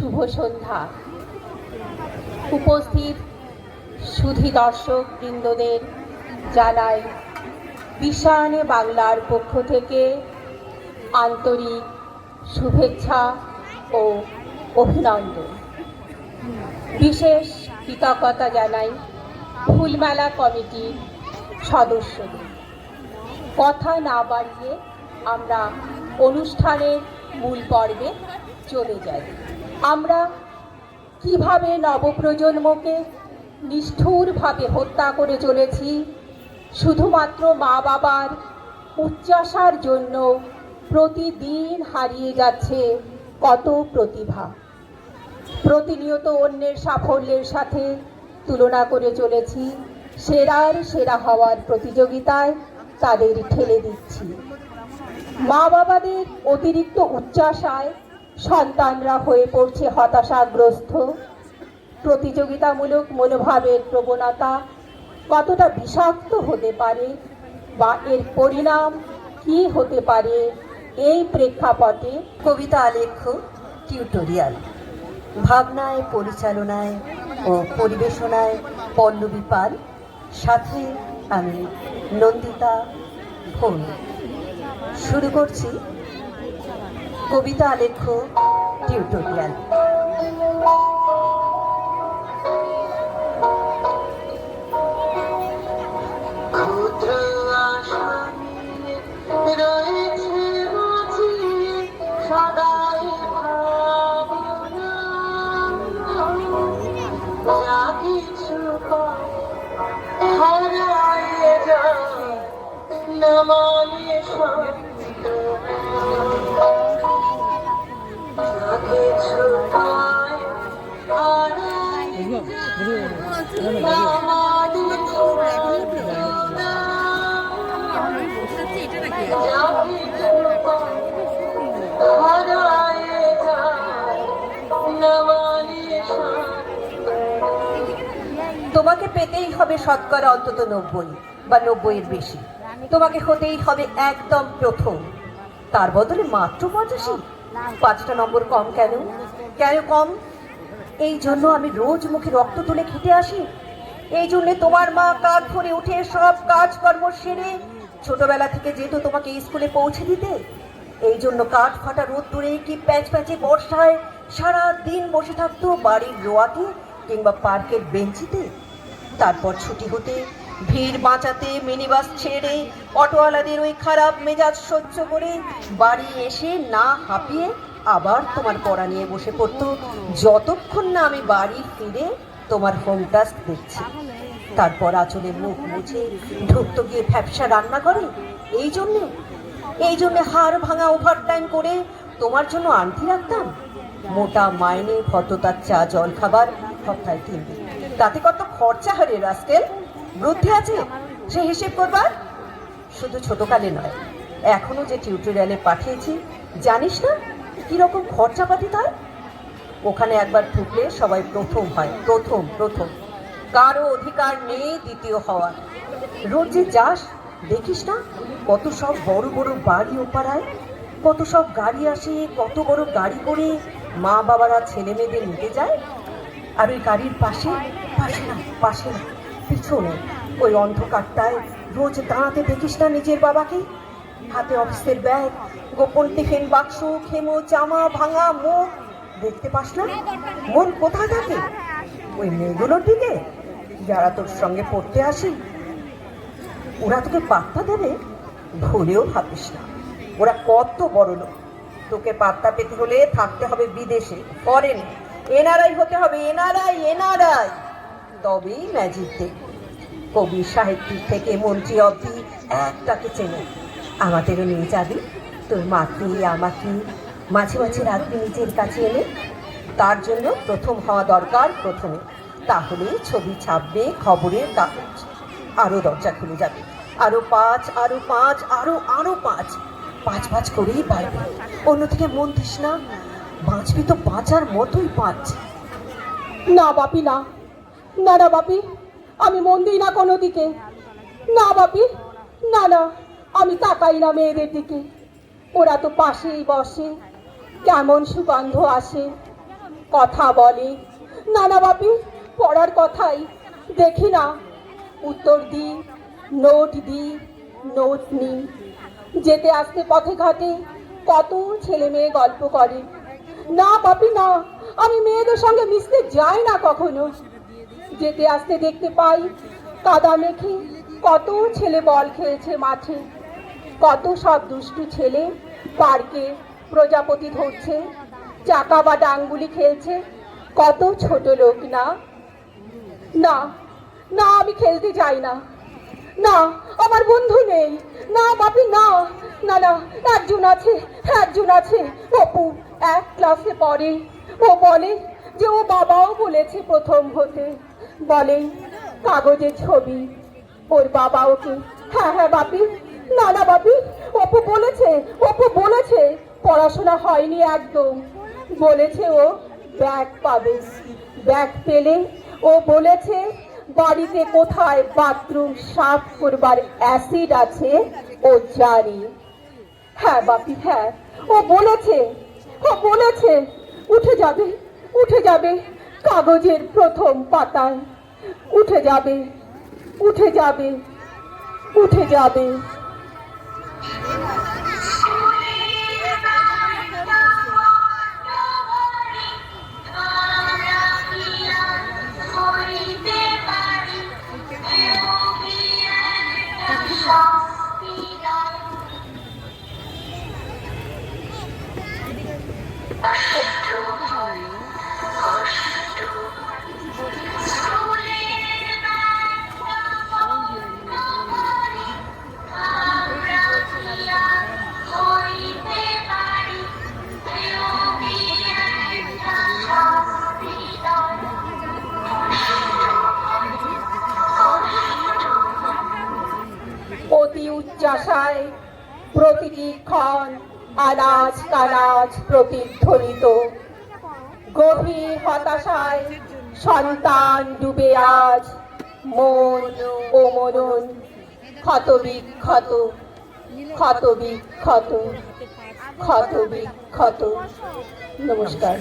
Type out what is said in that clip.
শুভ সন্ধ্যা। উপস্থিত সুধী দর্শক বৃন্দদের জানাই বিশ্বায়নে বাংলার পক্ষ থেকে আন্তরিক শুভেচ্ছা ও অভিনন্দন। বিশেষ কৃতজ্ঞতা জানাই ফুলমেলা কমিটির সদস্যদের। কথা না বাড়িয়ে আমরা অনুষ্ঠানের মূল পর্বে চলে যাই। আমরা কিভাবে নবপ্রজন্মকে নিষ্ঠুরভাবে হত্যা করে চলেছি শুধুমাত্র মা বাবার উচ্চাশার জন্য। প্রতিদিন হারিয়ে যাচ্ছে কত প্রতিভা। প্রতিনিয়ত অন্যের সাফল্যের সাথে তুলনা করে চলেছি, সেরার সেরা হওয়ার প্রতিযোগিতায় তাদের ঠেলে দিচ্ছি। মা বাবাদের অতিরিক্ত উচ্চাশায় সন্তানরা হয়ে পড়ছে হতাশাগ্রস্ত। প্রতিযোগিতামূলক মনোভাবের প্রবণতা কতটা বিষাক্ত হতে পারে বা এর পরিণাম কি হতে পারে, এই প্রেক্ষাপটে কবিতা আলেখ্য টিউটোরিয়াল। ভাবনায়, পরিচালনায় ও পরিবেশনায় পল্লবী পাল, সাথে আমি নন্দিতা ভোল। শুরু করছি কবিতা আলেখ্য টিউটোরিয়াল। তোমাকে পেতেই হবে শতকরা অন্তত 90 বা 90-এর বেশি। তোমাকে হতেই হবে একদম প্রথম। তার বদলে মাত্র 85? 5টা নম্বর কম কেন? কেন কম? এই জন্য আমি রোজ মুখে রক্ত তুলে খেতে আসি। এই জন্যে তোমার মা কাঁধ ধরে উঠে সব কাজকর্ম সেরে ছোটবেলা থেকে যেত তোমাকে স্কুলে পৌঁছে দিতে। এই জন্য কাঠ ফাটা রোদ দূরে কি প্যাচ প্যাচে বর্ষায় সারা দিন বসে থাকতো বাড়ির রোয়াতে কিংবা পার্কের বেঞ্চিতে। তারপর ছুটি হতে ভিড় বাঁচাতে মিনিবাস ছেড়ে অটোওয়ালাদের ওই খারাপ মেজাজ সহ্য করে বাড়ি এসে না হাঁপিয়ে আবার তোমার পড়া নিয়ে বসে পড়তো, যতক্ষণ না আমি বাড়ি ফিরে তোমার হোম টাস্ক দেখছি। তারপর আঁচলে মুখ মুছে ঢুকতো গিয়ে ফ্যাপসা রান্না করে। এই জন্যে হাড় ভাঙা ওভারটাইম করে তোমার জন্য আনতে রাখতাম। মোটা মাইনে, ভদ্রতার চা জল খাবার সপ্তাহে 3 দিন। তাতে কত খরচা হারে রাস্কেল? বুদ্ধি আছে সে হিসেব করবার? শুধু ছোটকালে নয়, এখনো যে টিউটোরিয়ালে পাঠিয়েছি জানিস না কিরকম খরচাপাতি তার? ওখানে একবার ঢুকলে সবাই প্রথম হয়, প্রথম। কারো অধিকার নেই দ্বিতীয় হওয়ার। রোজ যে যাস দেখিস না কত সব বড় বড় বাড়ি ও পাড়ায়, কত সব গাড়ি আসে, কত বড় গাড়ি করে মা বাবারা ছেলে মেয়েদের নিতে যায়। আর ওই গাড়ির পাশে না পিছনে ওই অন্ধকারটায় রোজ দাঁড়াতে দেখিস না নিজের বাবাকে? হাতে অফিসের ব্যাগ, গোপন টিফিন বাক্স, খেমো জামা, ভাঙা মুখ। দেখতে পাস না? মন কোথায় থাকে? ওই মেয়েগুলোর দিকে যারা তোর সঙ্গে পড়তে আসি। ওরা তোকে পাত্তা দেবে? ভুলেও ভাবিস না। ওরা কত বড় লোক। তোকে পাত্তা পেতে হলে থাকতে হবে বিদেশে, ফরেন, এনআরআই হতে হবে, এনআরআই। তবেই ম্যাজিক দেখবে। কবি, সাহিত্যিক থেকে মন্ত্রী অবধি একটাকে চেনে। আমাদেরও নিয়ে যাবি, তোর মাকে আমাকে মাঝে মাঝে রাখবি নিজের কাছে এনে। তার জন্য প্রথম হওয়া দরকার প্রথমে, তাহলেই ছবি ছাপবে খবরের কাগজ। আরও দরজা খুলে যাবে, আরো 5, আরো 5, আরো 5 করেই বাড়বে। অন্যদিকে মন দিস না, বাঁচবি তো বাঁচার মতোই বাঁচ। না বাপি, না বাপি, আমি মন দিই না কোনো দিকে। না বাপি, না, আমি তাকাই না মেয়েদের দিকে। ওরা তো পাশেই বসে, কেমন সুগন্ধ আসে। কথা বলে। না না বাপি, পড়ার কথাই দেখি না, উত্তর দিই, নোট দিই, নোট নিই। যেতে আসতে পথে ঘাটে কত ছেলে মেয়ে গল্প করে। না বাপি না, আমি মেয়েদের সঙ্গে মিশতে যাই না কখনো। যেতে আসতে দেখতে পাই কাদা মেখে কত ছেলে বল খেয়েছে মাঠে, কত সব দুষ্টু ছেলে পার্কে প্রজাপতি ধরছে, চাকা বা ডাঙ্গুলি খেলছে। কত ছোট লোক না। না না, আমি খেলতে যাই না। না, আমার বন্ধু নেই। না বাপি না। না না, একজন আছে, একজন আছে, অপু, এক ক্লাসে পড়ে। ও বলে যে ও বাবাও বলেছে প্রথম হতে, বলে কাগজের ছবি, ওর বাবা ওকে। হ্যাঁ হ্যাঁ বাপি। না না বাপি, অপু বলেছে, অপু বলেছে পড়াশোনা হয়নি একদম। বলেছে ও ব্যাগ পাবে, ব্যাগ পেলে ও বলেছে বাড়িতে কোথায় বাথরুম সাফ করবার অ্যাসিড আছে ও জানে। হ্যাঁ বাপি হ্যাঁ, ও বলেছে, ও বলেছে উঠে যাবে, উঠে যাবে কাগজের প্রথম পাতায়, উঠে যাবে, উঠে যাবে, উঠে যাবে। অতি উচ্চাশায় প্রতিটি ক্ষণ আনাজ কানাজ প্রতিধ্বনিত, গভীর হতাশায় সন্তান ডুবে আজ মন ও মনন ক্ষত বিক্ষত, ক্ষত বিক্ষত, ক্ষত বিক্ষত। নমস্কার।